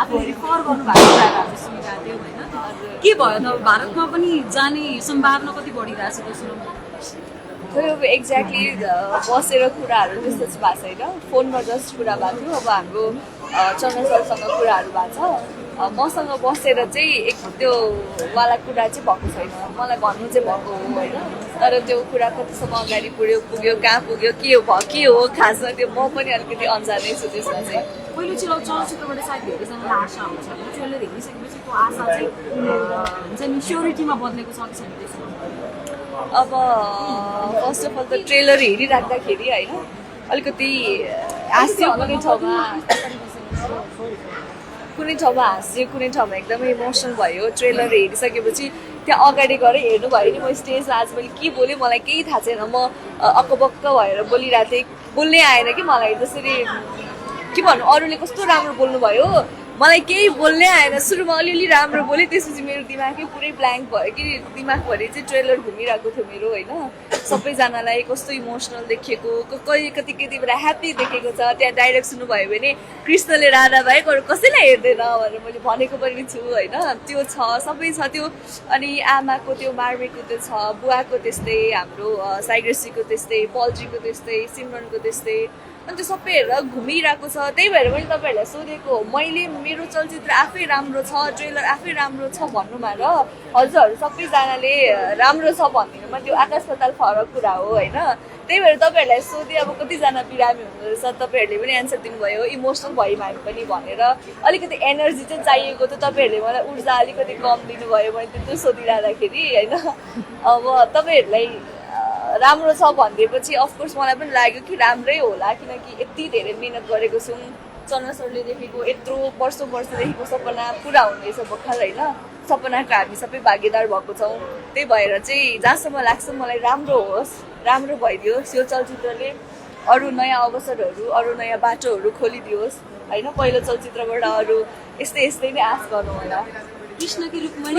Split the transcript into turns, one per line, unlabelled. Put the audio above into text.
आफूले रिफर गर्नुभएको कुराहरू सुनिरहेको थियो होइन के भयो त भारतमा पनि जाने सम्भावना कति बढिरहेछ दोस्रो
खै अब एक्ज्याक्टली बसेर कुराहरू त्यस्तो चाहिँ भएको छैन फोनमा जस्ट कुरा भएको थियो अब हाम्रो चन्द्र सरसँग कुराहरू भएको छ मसँग बसेर चाहिँ एक त्यो वाला कुरा चाहिँ भएको छैन मलाई भन्नु चाहिँ भएको हो होइन तर त्यो कुरा कतिसम्म अगाडि पुग्यो कहाँ पुग्यो के हो खासमा त्यो म पनि अलिकति अन्जानै छु त्यसमा चाहिँ
पहिलो चलचित्रबाट सायद धेरैजनालाई आशा हुन्छ होइन ट्रेलर हेरिसकेपछि त्यो आशा चाहिँ हुन्छ नि स्योरिटीमा बदलेको छ कि छैन त्यसमा
अब फर्स्ट अफ अल त ट्रेलर हेरिराख्दाखेरि होइन अलिकति हाँस्यो कुनै ठाउँमा हाँस्यो कुनै ठाउँमा एकदमै इमोसनल भयो ट्रेलर हेरिसकेपछि त्यहाँ अगाडि गएर हेर्नुभयो नि म स्टेजमा आज मैले के बोलेँ मलाई केही थाहा छैन म अक्कबक्क भएर बोलिरहेको थिएँ बोल्नै आएन कि मलाई जसरी के भन्नु अरूले कस्तो राम्रो बोल्नुभयो मलाई केही बोल्नै आएन सुरुमा अलिअलि राम्रो बोलेँ त्यसपछि मेरो दिमागै पुरै ब्ल्याङ्क भयो कि दिमागभरि चाहिँ ट्रेलर घुमिरहेको थियो मेरो होइन सबैजनालाई कस्तो इमोसनल देखिएको कति बेला ह्याप्पी देखेको छ त्यहाँ डाइरेक्ट सुन्नुभयो भने कृष्णले राधा बाहेक अरू कसैलाई हेर्दैन भनेर मैले भनेको पनि छु होइन त्यो छ सबै छ त्यो अनि आमाको त्यो मार्मीको त्यो छ बुवाको त्यस्तै हाम्रो साइग्रेसीको त्यस्तै पल्जीको त्यस्तै सिमरनको त्यस्तै अनि त्यो सबै हेरेर घुमिरहेको छ त्यही भएर पनि तपाईँहरूलाई सोधेको मैले मेरो चलचित्र आफै राम्रो छ ट्रेलर आफै राम्रो छ भन्नुमा र हजुरहरू सबैजनाले राम्रो छ भनिदिनुमा त्यो आकाश पाताल फरक कुरा हो होइन त्यही भएर तपाईँहरूलाई सोधेँ अब कतिजना बिरामी हुँदो रहेछ तपाईँहरूले पनि एन्सर दिनुभयो इमोसनल भयौँ हामी पनि भनेर अलिकति एनर्जी चाहिँ चाहिएको थियो तपाईँहरूले मलाई ऊर्जा अलिकति कम दिनुभयो मैले त्यो सोधिरहँदाखेरि होइन अब तपाईँहरूलाई राम्रो छ भनिदिएपछि अफकोर्स मलाई पनि लाग्यो कि राम्रै होला किनकि यति धेरै मिहिनेत गरेको छौँ चन्द्र सरले देखेको यत्रो वर्षदेखिको सपना पुरा हुँदैछ भर्खर होइन सपनाको हामी सबै भागीदार भएको छौँ त्यही भएर चाहिँ जहाँसम्म लाग्छ मलाई राम्रो होस् राम्रो भइदियोस् यो चलचित्रले अरू नयाँ अवसरहरू अरू नयाँ बाटोहरू खोलिदियोस् होइन पहिलो चलचित्रबाट अरू यस्तै नै आश गर्नु होला
कृष्णको रूपमा